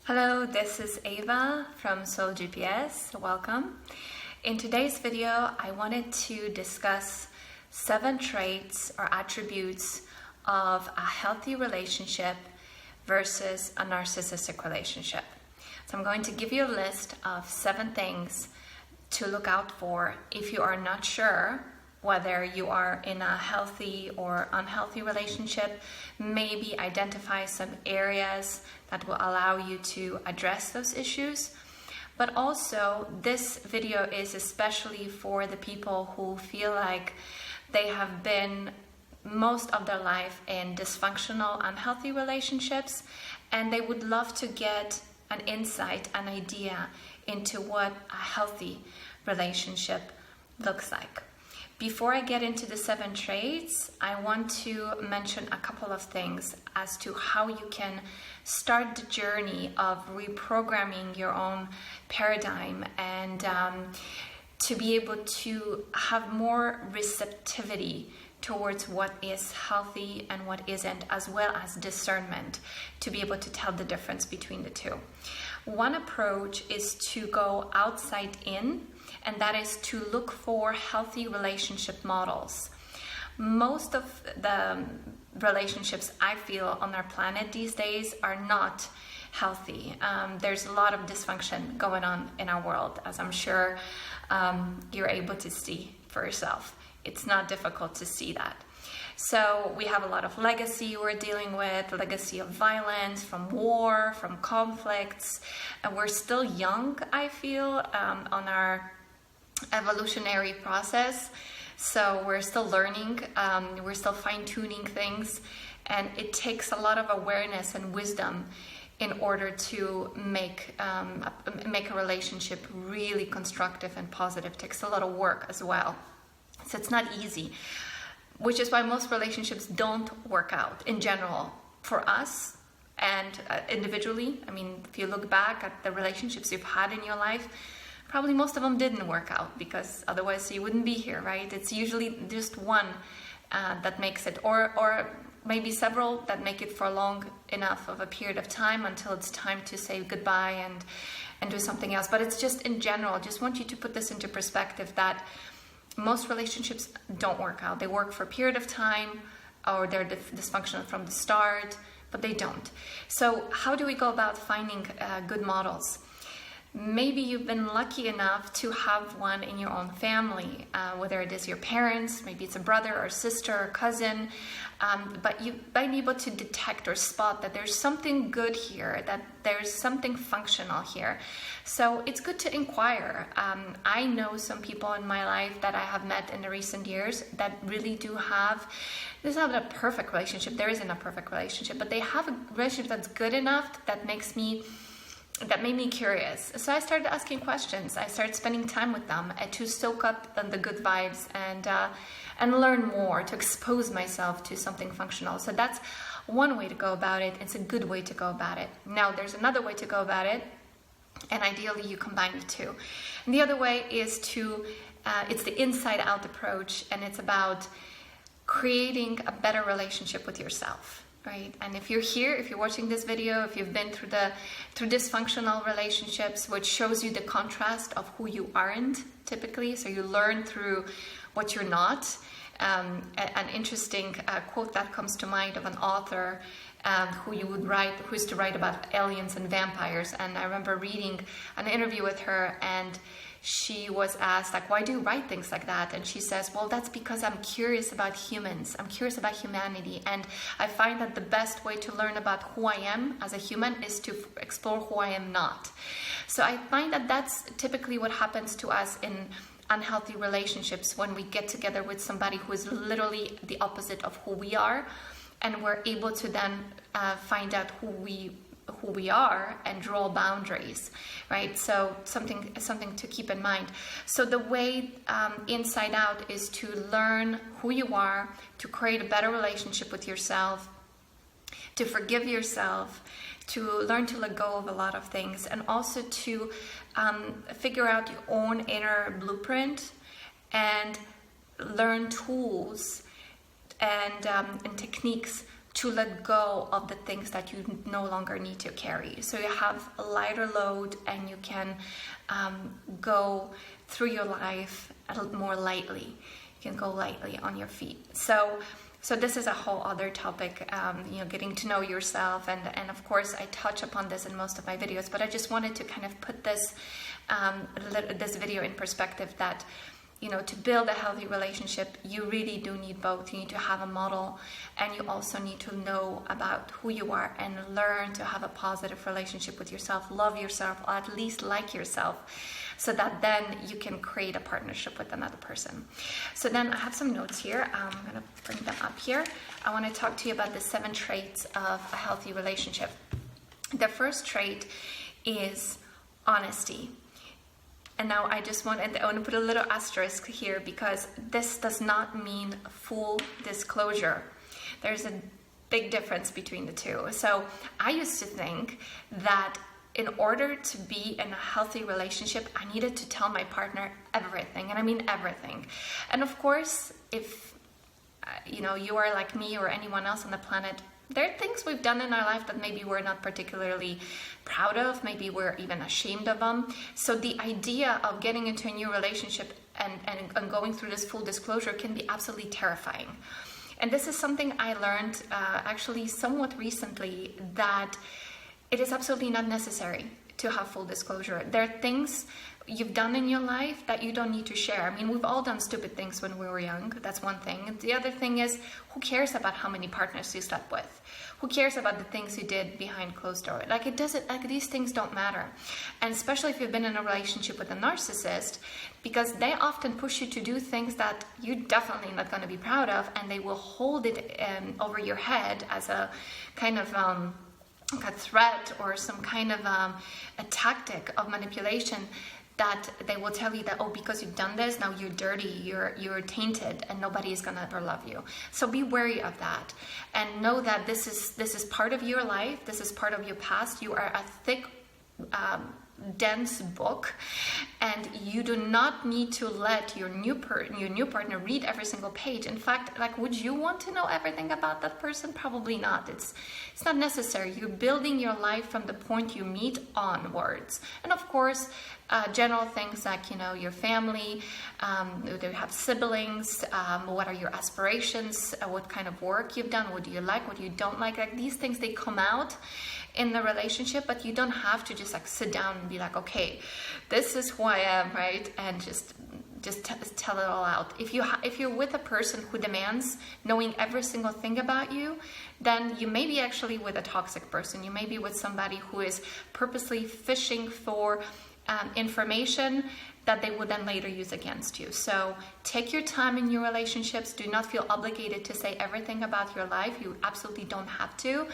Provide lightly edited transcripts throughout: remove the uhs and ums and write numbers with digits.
Hello, this is Ava from Soul GPS. Welcome. In today's video, I wanted to discuss 7 traits or attributes of a healthy relationship versus a narcissistic relationship. So I'm going to give you a list of 7 things to look out for if you are not sure whether you are in a healthy or unhealthy relationship. Maybe identify some areas that will allow you to address those issues. But also, this video is especially for the people who feel like they have been most of their life in dysfunctional, unhealthy relationships, and they would love to get an insight, an idea into what a healthy relationship looks like. Before I get into the 7 traits, I want to mention a couple of things as to how you can start the journey of reprogramming your own paradigm and to be able to have more receptivity towards what is healthy and what isn't, as well as discernment to be able to tell the difference between the two. One approach is to go outside in, and that is to look for healthy relationship models. Most of the relationships I feel on our planet these days are not healthy. There's a lot of dysfunction going on in our world, as I'm sure you're able to see for yourself. It's not difficult to see that. So we have a lot of legacy we're dealing with, legacy of violence, from war, from conflicts, and we're still young, I feel, on our evolutionary process. So we're still learning, we're still fine-tuning things, and it takes a lot of awareness and wisdom in order to make a relationship really constructive and positive. It takes a lot of work as well. So it's not easy, which is why most relationships don't work out in general for us and individually. I mean, if you look back at the relationships you've had in your life, probably most of them didn't work out, because otherwise you wouldn't be here, right? It's usually just one that makes it, or maybe several that make it for long enough of a period of time until it's time to say goodbye and do something else. But it's just in general, just want you to put this into perspective that most relationships don't work out. They work for a period of time, or they're dysfunctional from the start, but they don't. So how do we go about finding good models? Maybe you've been lucky enough to have one in your own family, whether it is your parents, maybe it's a brother or sister or cousin, but you might be able to detect or spot that there's something good here, that there's something functional here. So it's good to inquire. I know some people in my life that I have met in the recent years that really do have, this is not a perfect relationship, there isn't a perfect relationship, but they have a relationship that's good enough that made me curious. So I started asking questions. I started spending time with them to soak up the good vibes and learn more, to expose myself to something functional. So that's one way to go about it. It's a good way to go about it. Now, there's another way to go about it, and ideally you combine the two. And the other way is it's the inside-out approach, and it's about creating a better relationship with yourself. Right? And if you're here, if you're watching this video, if you've been through dysfunctional relationships, which shows you the contrast of who you aren't typically, so you learn through what you're not. An interesting quote that comes to mind of an author who used to write about aliens and vampires. And I remember reading an interview with her, and she was asked, like, why do you write things like that? And she says, well, that's because I'm curious about humans. I'm curious about humanity. And I find that the best way to learn about who I am as a human is to explore who I am not. So I find that that's typically what happens to us in unhealthy relationships when we get together with somebody who is literally the opposite of who we are. And we're able to then find out who we are and draw boundaries, right? So something to keep in mind. So the way inside out is to learn who you are, to create a better relationship with yourself, to forgive yourself, to learn to let go of a lot of things, and also to figure out your own inner blueprint and learn tools and techniques to let go of the things that you no longer need to carry. So you have a lighter load and you can go through your life a little more lightly. You can go lightly on your feet. So this is a whole other topic, getting to know yourself. And of course, I touch upon this in most of my videos, but I just wanted to kind of put this video in perspective that, to build a healthy relationship, you really do need both. You need to have a model, and you also need to know about who you are and learn to have a positive relationship with yourself, love yourself, or at least like yourself, so that then you can create a partnership with another person. So then I have some notes here. I'm going to bring them up here. I want to talk to you about the 7 traits of a healthy relationship. The first trait is honesty. And now I want to put a little asterisk here, because this does not mean full disclosure. There's a big difference between the two. So I used to think that in order to be in a healthy relationship, I needed to tell my partner everything, and I mean everything. And of course, if you are like me or anyone else on the planet, there are things we've done in our life that maybe we're not particularly proud of, maybe we're even ashamed of them. So the idea of getting into a new relationship and going through this full disclosure can be absolutely terrifying. And this is something I learned actually somewhat recently, that it is absolutely not necessary to have full disclosure. There are things you've done in your life that you don't need to share. I mean, we've all done stupid things when we were young. That's one thing. The other thing is, who cares about how many partners you slept with? Who cares about the things you did behind closed doors? These things don't matter. And especially if you've been in a relationship with a narcissist, because they often push you to do things that you're definitely not going to be proud of, and they will hold it over your head as a kind of a threat or some kind of a tactic of manipulation, that they will tell you that, oh, because you've done this, now you're dirty, you're tainted, and nobody is gonna ever love you. So be wary of that, and know that this is part of your life. This is part of your past. You are a thick, dense book, and you do not need to let your new partner read every single page. In fact, would you want to know everything about that person? Probably not. It's not necessary. You're building your life from the point you meet onwards. And of course, general things like, your family, do you have siblings, what are your aspirations, what kind of work you've done, what do you like, what you don't like. These things, they come out in the relationship, but you don't have to just sit down and be like, okay, this is who I am, right? And just tell it all out. If you're with a person who demands knowing every single thing about you, then you may be actually with a toxic person. You may be with somebody who is purposely fishing for information that they would then later use against you. So take your time in your relationships. Do not feel obligated to say everything about your life. You absolutely don't have to.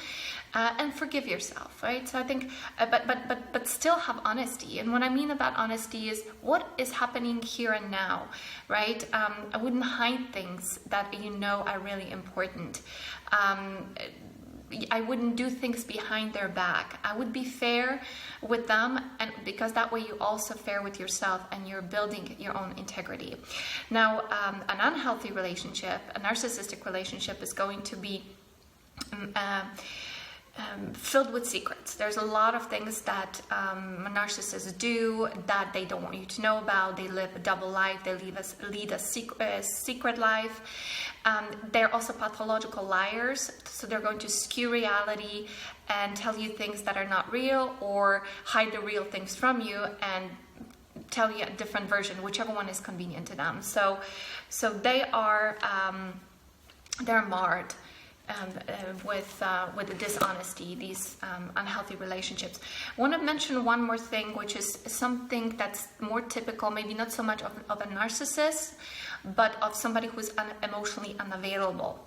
And forgive yourself, right? So I think, but still have honesty. And what I mean about honesty is what is happening here and now, right? I wouldn't hide things that are really important. I wouldn't do things behind their back. I would be fair with them, and because that way you also fair with yourself and you're building your own integrity. Now, an unhealthy relationship, a narcissistic relationship, is going to be filled with secrets. There's a lot of things that narcissists do that they don't want you to know about. They live a double life. They lead a secret life. They're also pathological liars, so they're going to skew reality and tell you things that are not real, or hide the real things from you and tell you a different version, whichever one is convenient to them. So they are they're marred with the dishonesty, these unhealthy relationships. I want to mention one more thing, which is something that's more typical, maybe not so much of a narcissist, but of somebody who's emotionally unavailable.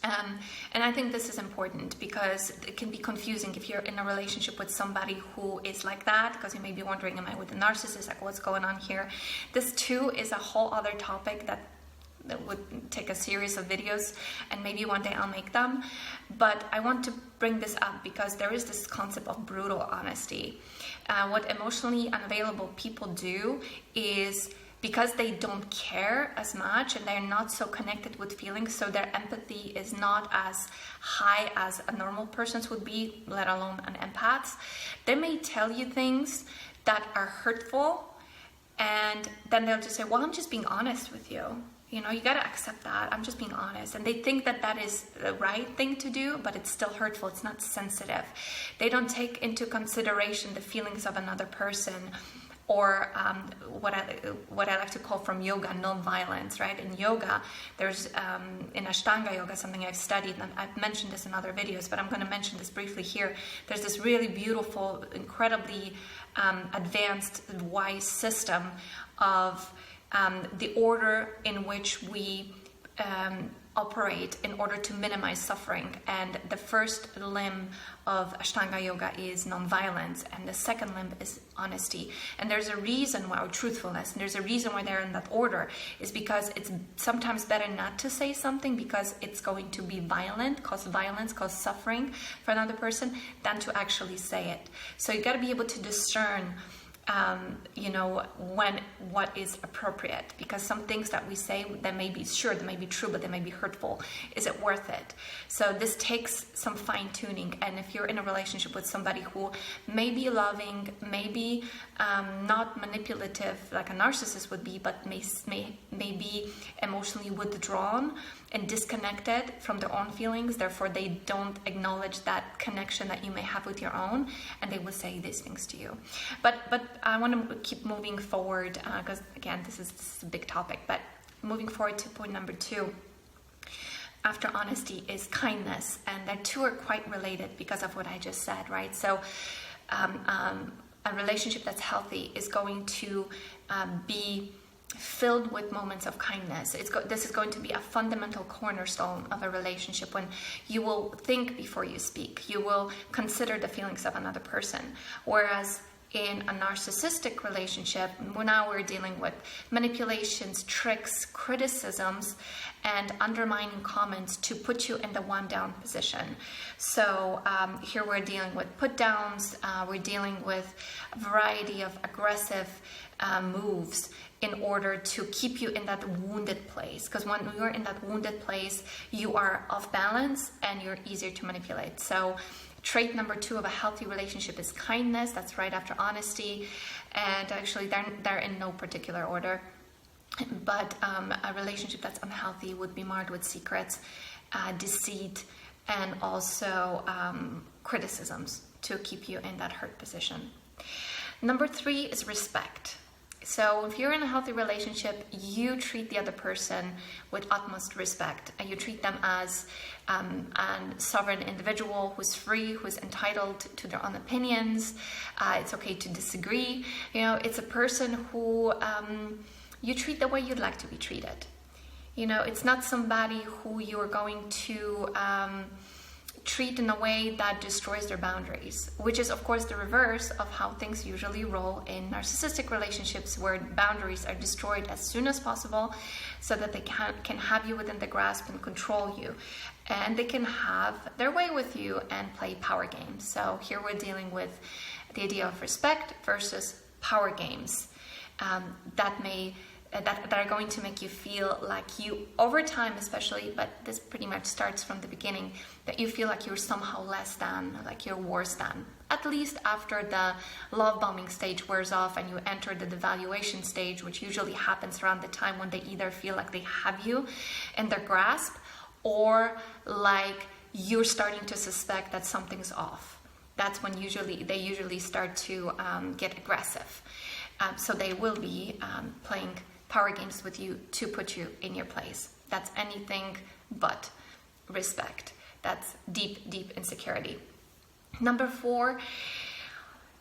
And I think this is important because it can be confusing if you're in a relationship with somebody who is like that, because you may be wondering, am I with a narcissist? What's going on here? This too is a whole other topic that would take a series of videos, and maybe one day I'll make them. But I want to bring this up because there is this concept of brutal honesty. What emotionally unavailable people do is because they don't care as much and they're not so connected with feelings, so their empathy is not as high as a normal person's would be, let alone an empath's, they may tell you things that are hurtful, and then they'll just say, well, I'm just being honest with you. You know, you got to accept that. I'm just being honest. And they think that that is the right thing to do, but it's still hurtful. It's not sensitive. They don't take into consideration the feelings of another person, or what I like to call from yoga, non-violence, right? In yoga, there's, in Ashtanga yoga, something I've studied, and I've mentioned this in other videos, but I'm going to mention this briefly here. There's this really beautiful, incredibly advanced, wise system of the order in which we operate in order to minimize suffering. And the first limb of Ashtanga yoga is nonviolence, and the second limb is honesty. And there's a reason why, or truthfulness, and there's a reason why they're in that order, is because it's sometimes better not to say something because it's going to be violent, cause suffering for another person, than to actually say it. So you got to be able to discern what is appropriate, because some things that we say that may be true, but they may be hurtful. Is it worth it? So this takes some fine tuning. And if you're in a relationship with somebody who may be loving, maybe not manipulative like a narcissist would be, but may be emotionally withdrawn and disconnected from their own feelings, therefore they don't acknowledge that connection that you may have with your own, and they will say these things to you. But I want to keep moving forward, because again, this is a big topic. But moving forward to point number 2, after honesty, is kindness, and the two are quite related because of what I just said, right? So a relationship that's healthy is going to be filled with moments of kindness. This is going to be a fundamental cornerstone of a relationship, when you will think before you speak. You will consider the feelings of another person. Whereas in a narcissistic relationship, now we're dealing with manipulations, tricks, criticisms, and undermining comments to put you in the one down position. So here we're dealing with put downs, we're dealing with a variety of aggressive moves in order to keep you in that wounded place. Because when you're in that wounded place, you are off balance and you're easier to manipulate. So trait number 2 of a healthy relationship is kindness. That's right after honesty. And actually, they're in no particular order. But a relationship that's unhealthy would be marred with secrets, deceit, and also criticisms to keep you in that hurt position. Number 3 is respect. So if you're in a healthy relationship, you treat the other person with utmost respect. You treat them as a sovereign individual who's free, who's entitled to their own opinions. It's okay to disagree. It's a person who you treat the way you'd like to be treated. It's not somebody who you're going to treat in a way that destroys their boundaries, which is of course the reverse of how things usually roll in narcissistic relationships, where boundaries are destroyed as soon as possible so that they can have you within the grasp and control you, and they can have their way with you and play power games. So here we're dealing with the idea of respect versus power games that are going to make you feel like you, over time especially, but this pretty much starts from the beginning, that you feel like you're somehow less than, like you're worse than. At least after the love bombing stage wears off and you enter the devaluation stage, which usually happens around the time when they either feel like they have you in their grasp, or like you're starting to suspect that something's off. That's when they usually start to get aggressive. So they will be playing power games with you to put you in your place. That's anything but respect. That's deep, deep insecurity. Number 4,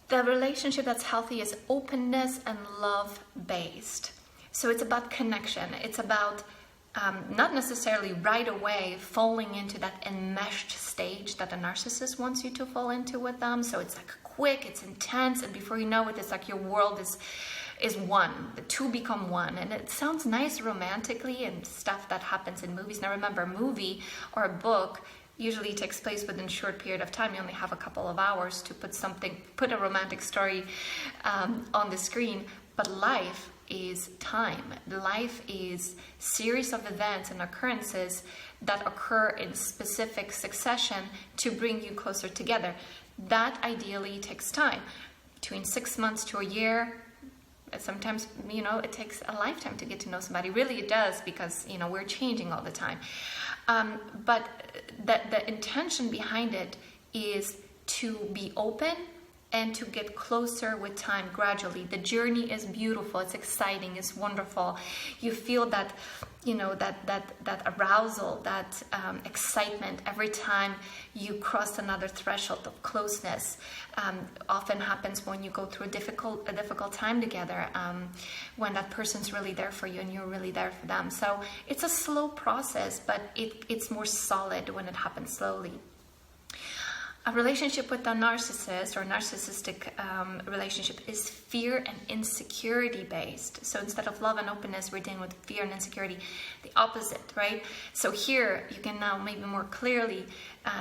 the relationship that's healthy is openness and love-based. So it's about connection. It's about not necessarily right away falling into that enmeshed stage that a narcissist wants you to fall into with them. So it's like quick, it's intense, and before you know it, it's like your world is one. The two become one. And it sounds nice romantically and stuff that happens in movies. Now remember, a movie or a book usually takes place within a short period of time. You only have a couple of hours to put a romantic story on the screen. But life is time. Life is series of events and occurrences that occur in specific succession to bring you closer together. That ideally takes time, between 6 months to a year. Sometimes, it takes a lifetime to get to know somebody. Really, it does, because, we're changing all the time. But the intention behind it is to be open and to get closer with time gradually. The journey is beautiful, it's exciting, it's wonderful. You feel that, that arousal, that excitement every time you cross another threshold of closeness. Often happens when you go through a difficult time together, when that person's really there for you and you're really there for them. So it's a slow process, but it's more solid when it happens slowly. A relationship with a narcissist or narcissistic relationship is fear and insecurity based. So instead of love and openness, we're dealing with fear and insecurity, the opposite, right? So here you can now maybe more clearly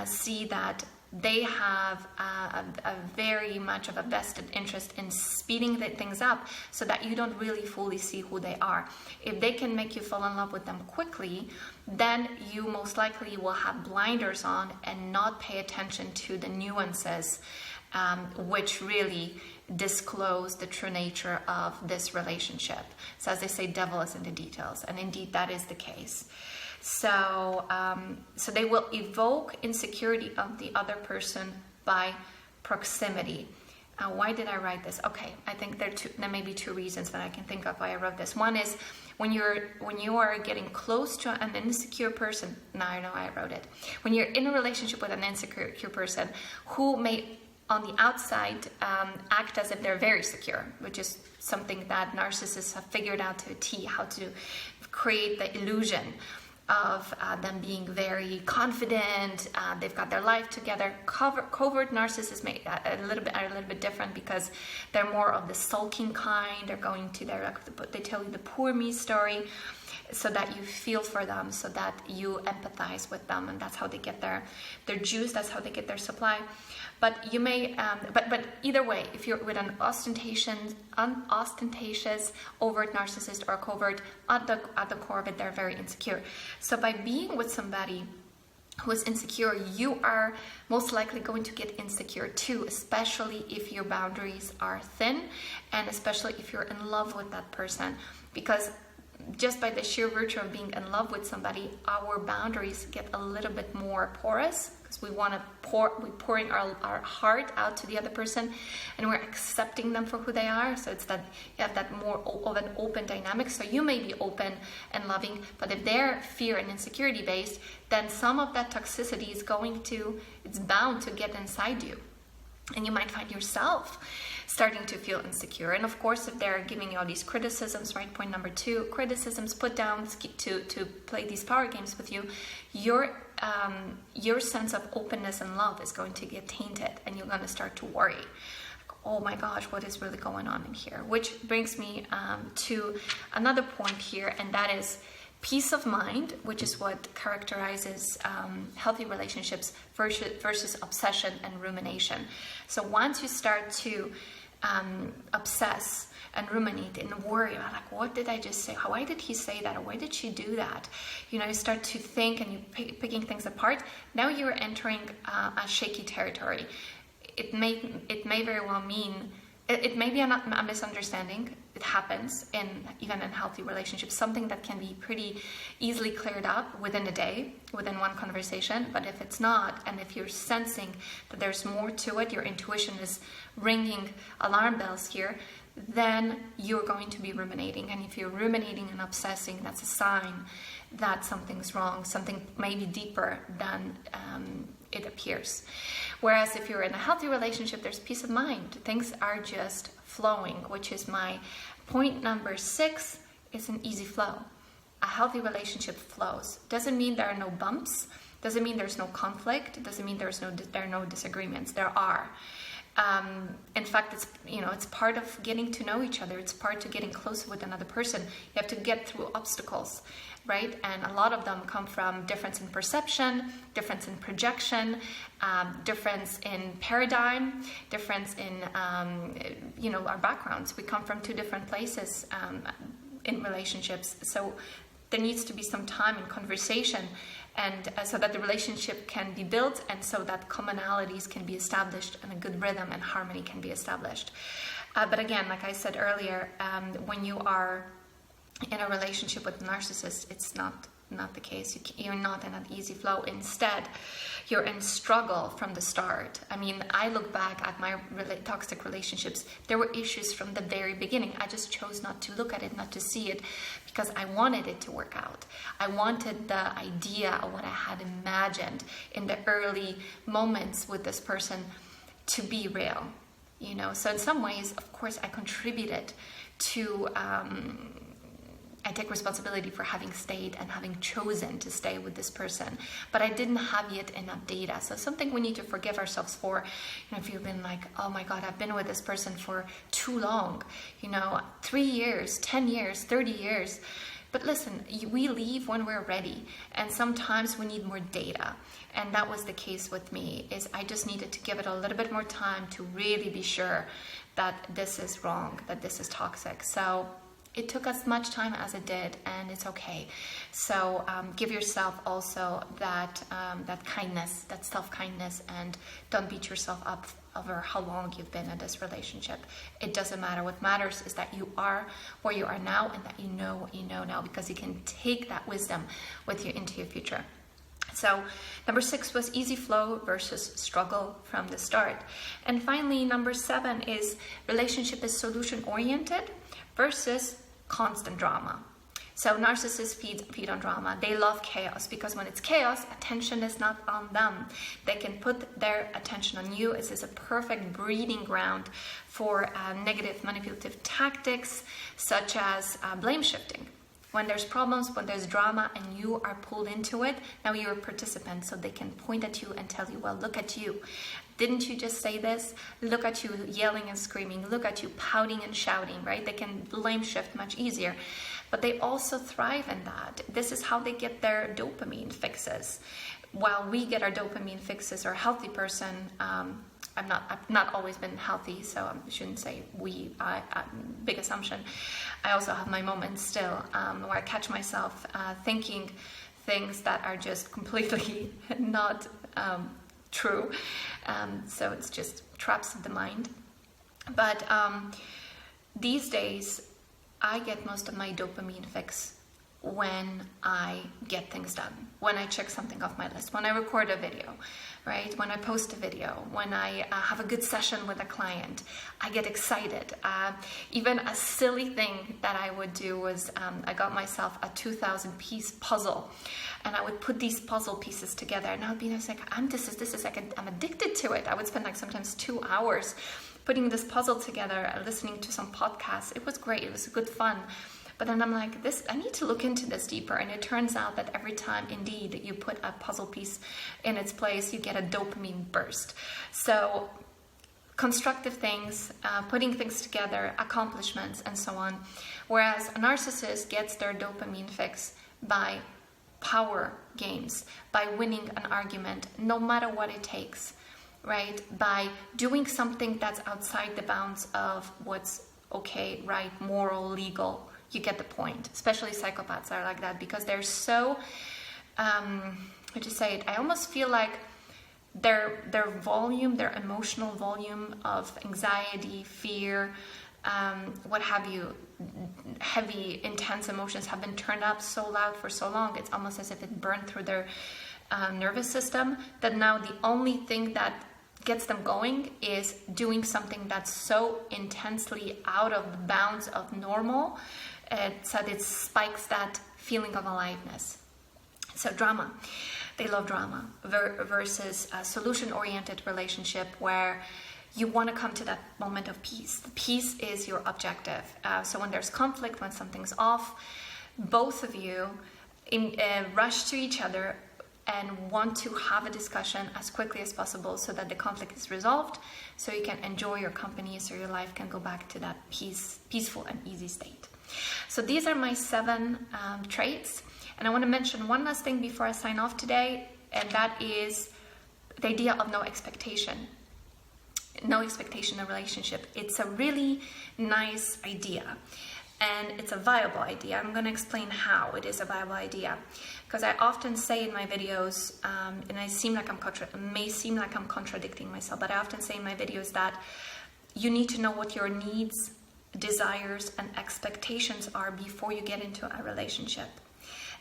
see that they have a very much of a vested interest in speeding things up so that you don't really fully see who they are. If they can make you fall in love with them quickly, then you most likely will have blinders on and not pay attention to the nuances, which really disclose the true nature of this relationship. So as they say, devil is in the details, and indeed that is the case. So they will evoke insecurity of the other person by proximity. Why did I write this? Okay, I think there may be two reasons that I can think of why I wrote this. One is when you are getting close to an insecure person. Now I know why I wrote it. When you're in a relationship with an insecure person who may on the outside act as if they're very secure, which is something that narcissists have figured out to a T, how to create the illusion of them being very confident. They've got their life together. Covert narcissists are a little bit different because they're more of the sulking kind. They're going to they tell you the poor me story, so that you feel for them, so that you empathize with them, and that's how they get their juice. That's how they get their supply. But you may, but either way, if you're with an ostentatious, overt narcissist or covert, at the core of it, they're very insecure. So by being with somebody who is insecure, you are most likely going to get insecure too, especially if your boundaries are thin, and especially if you're in love with that person, because just by the sheer virtue of being in love with somebody, our boundaries get a little bit more porous, because we're pouring our heart out to the other person, and we're accepting them for who they are. So it's that you have that more of an open dynamic. So you may be open and loving, but if they're fear and insecurity based, then some of that toxicity it's bound to get inside you. And you might find yourself starting to feel insecure. And of course, if they're giving you all these criticisms, right? Point number 2, criticisms, put down to play these power games with you, your sense of openness and love is going to get tainted, and you're going to start to worry. Oh my gosh, what is really going on in here? Which brings me to another point here, and that is peace of mind, which is what characterizes healthy relationships versus obsession and rumination. So once you start to obsess and ruminate and worry about, like, what did I just say? Why did he say that? Or why did she do that? You start to think and you're picking things apart. Now you're entering a shaky territory. It may very well mean, it may be a misunderstanding. It happens even in healthy relationships, something that can be pretty easily cleared up within a day, within one conversation. But if it's not, and if you're sensing that there's more to it, your intuition is ringing alarm bells here, then you're going to be ruminating. And if you're ruminating and obsessing, that's a sign that something's wrong, something maybe deeper than it appears. Whereas if you're in a healthy relationship, there's peace of mind. Things are just flowing, which is my point number 6, is an easy flow. A healthy relationship flows. Doesn't mean there are no bumps. Doesn't mean there's no conflict. Doesn't mean there are no disagreements. There are. In fact, it's part of getting to know each other. It's part to getting closer with another person. You have to get through obstacles, right? And a lot of them come from difference in perception, difference in projection, difference in paradigm, difference in our backgrounds. We come from two different places in relationships, so there needs to be some time and conversation, and so that the relationship can be built, and so that commonalities can be established, and a good rhythm and harmony can be established. But again, like I said earlier, when you are in a relationship with a narcissist, it's not the case. You're not in an easy flow. Instead, you're in struggle from the start. I mean, I look back at my toxic relationships. There were issues from the very beginning. I just chose not to look at it, not to see it, because I wanted it to work out. I wanted the idea of what I had imagined in the early moments with this person to be real. So in some ways, of course, I contributed to I take responsibility for having stayed and having chosen to stay with this person, but I didn't have yet enough data. So something we need to forgive ourselves for, if you've been like, oh my God, I've been with this person for too long, 3 years, 10 years, 30 years. But listen, we leave when we're ready, and sometimes we need more data. And that was the case with me, is I just needed to give it a little bit more time to really be sure that this is wrong, that this is toxic. So it took as much time as it did, and it's okay. So give yourself also that kindness, that self-kindness, and don't beat yourself up over how long you've been in this relationship. It doesn't matter. What matters is that you are where you are now, and that you know what you know now, because you can take that wisdom with you into your future. So number 6 was easy flow versus struggle from the start. And finally, number 7 is relationship is solution-oriented versus constant drama. So narcissists feed on drama. They love chaos, because when it's chaos, attention is not on them. They can put their attention on you. This is a perfect breeding ground for negative manipulative tactics, such as blame shifting. When there's problems, when there's drama, and you are pulled into it, now you're a participant, so they can point at you and tell you, well, look at you. Didn't you just say this? Look at you yelling and screaming. Look at you pouting and shouting, right? They can blame shift much easier. But they also thrive in that. This is how they get their dopamine fixes. While we get our dopamine fixes, or a healthy person, I've not always been healthy, so I shouldn't say we, big assumption. I also have my moments still where I catch myself thinking things that are just completely not true. So it's just traps of the mind. But these days, I get most of my dopamine fix when I get things done, when I check something off my list, when I record a video, right? When I post a video, when I have a good session with a client, I get excited. Even a silly thing that I would do was I got myself a 2,000-piece puzzle, and I would put these puzzle pieces together, and I would be like, I'm addicted to it. I would spend like sometimes 2 hours putting this puzzle together, listening to some podcasts. It was great. It was good fun. But then I'm like, I need to look into this deeper. And it turns out that every time, indeed, you put a puzzle piece in its place, you get a dopamine burst. So constructive things, putting things together, accomplishments, and so on. Whereas a narcissist gets their dopamine fix by power games, by winning an argument, no matter what it takes, right? By doing something that's outside the bounds of what's okay, right, moral, legal. You get the point. Especially psychopaths are like that, because they're so, how to say it, I almost feel like their volume, their emotional volume of anxiety, fear, what have you, heavy, intense emotions have been turned up so loud for so long, it's almost as if it burned through their nervous system, that now the only thing that gets them going is doing something that's so intensely out of the bounds of normal, so that it spikes that feeling of aliveness. So drama, they love drama, versus a solution-oriented relationship where you want to come to that moment of peace. Peace is your objective. So when there's conflict, when something's off, both of you rush to each other and want to have a discussion as quickly as possible so that the conflict is resolved, so you can enjoy your company, so your life can go back to that peaceful and easy state. So these are my 7 traits. And I want to mention one last thing before I sign off today, and that is the idea of no expectation. No expectation in a relationship. It's a really nice idea, and it's a viable idea. I'm going to explain how it is a viable idea, because I often say in my videos, and I may seem like I'm contradicting myself, but I often say in my videos that you need to know what your needs, desires, and expectations are before you get into a relationship.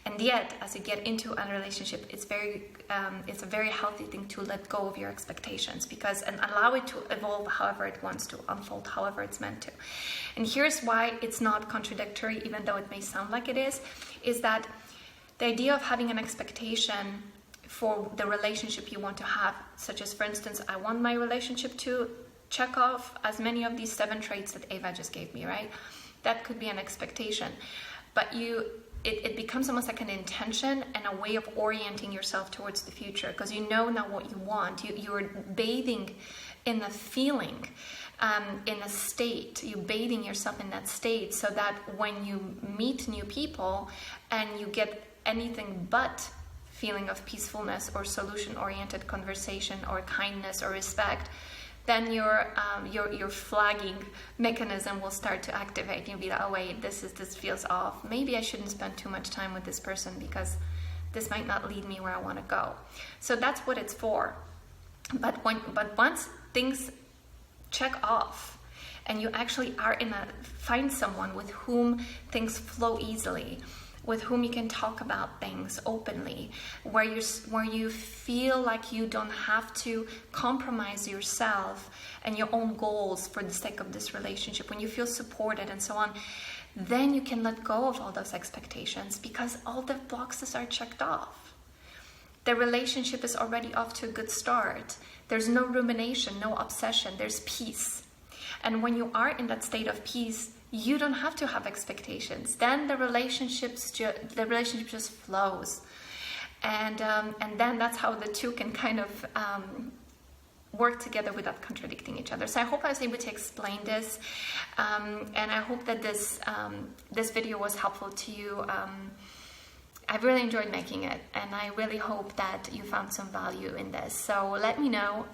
And yet, as you get into a relationship, it's a very healthy thing to let go of your expectations, and allow it to evolve however it wants to, unfold however it's meant to. And here's why it's not contradictory, even though it may sound like it is that the idea of having an expectation for the relationship you want to have, such as, for instance, I want my relationship to check off as many of these 7 traits that Ava just gave me, right? That could be an expectation. But it becomes almost like an intention and a way of orienting yourself towards the future, because you know now what you want. You're bathing in a feeling, in a state. You're bathing yourself in that state, so that when you meet new people and you get anything but feeling of peacefulness or solution-oriented conversation or kindness or respect, then your flagging mechanism will start to activate. You'll be like, oh wait, this feels off. Maybe I shouldn't spend too much time with this person, because this might not lead me where I want to go. So that's what it's for. But once things check off, and you actually find someone with whom things flow easily, with whom you can talk about things openly, where you feel like you don't have to compromise yourself and your own goals for the sake of this relationship, when you feel supported and so on, then you can let go of all those expectations, because all the boxes are checked off. The relationship is already off to a good start. There's no rumination, no obsession, there's peace. And when you are in that state of peace, you don't have to have expectations. Then the relationship just flows, and then that's how the two can kind of work together without contradicting each other. So I hope I was able to explain this, and I hope that this video was helpful to you. I've really enjoyed making it, and I really hope that you found some value in this. So let me know.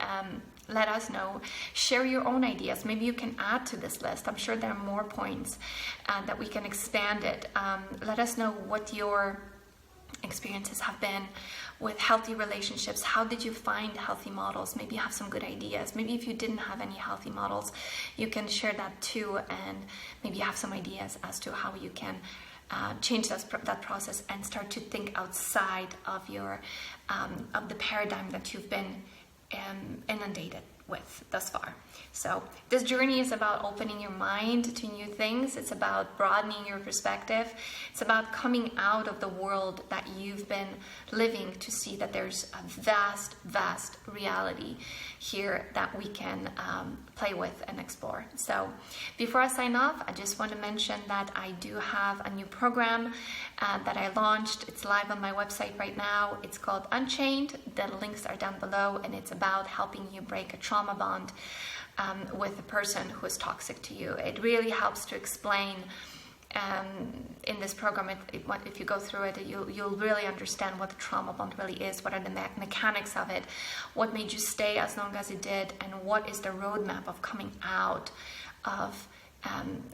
Let us know. Share your own ideas. Maybe you can add to this list. I'm sure there are more points that we can expand it. Let us know what your experiences have been with healthy relationships. How did you find healthy models? Maybe you have some good ideas. Maybe if you didn't have any healthy models, you can share that too, and maybe you have some ideas as to how you can change that process and start to think outside of the paradigm that you've been inundated with thus far. So this journey is about opening your mind to new things. It's about broadening your perspective. It's about coming out of the world that you've been living to see that there's a vast, vast reality here that we can play with and explore. So before I sign off, I just want to mention that I do have a new program that I launched. It's live on my website right now. It's called Unchained. The links are down below, and it's about helping you break a trauma bond with a person who is toxic to you. It really helps to explain in this program. If you go through it, you'll really understand what the trauma bond really is, what are the mechanics of it, what made you stay as long as it did, and what is the roadmap of coming out of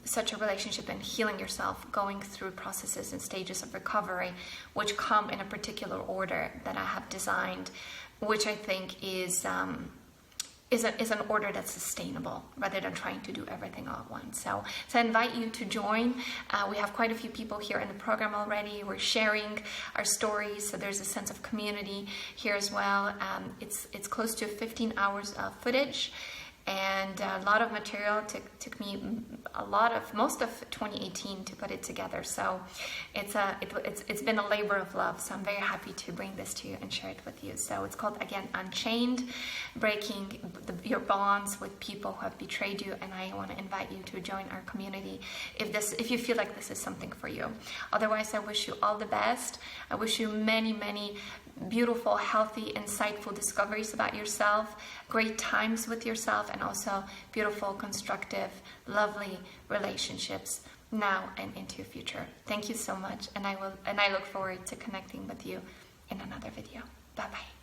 such a relationship and healing yourself, going through processes and stages of recovery, which come in a particular order that I have designed, which I think is an order that's sustainable rather than trying to do everything all at once. So I invite you to join. We have quite a few people here in the program already. We're sharing our stories, so there's a sense of community here as well. It's close to 15 hours of footage, and a lot of material. Took me most of 2018 to put it together. So it's been a labor of love. So I'm very happy to bring this to you and share it with you. So it's called, again, Unchained, breaking your bonds with people who have betrayed you. And I want to invite you to join our community if you feel like this is something for you. Otherwise, I wish you all the best. I wish you many, many beautiful, healthy, insightful discoveries about yourself, great times with yourself, and also beautiful, constructive, lovely relationships now and into your future. Thank you so much, and I look forward to connecting with you in another video. Bye bye.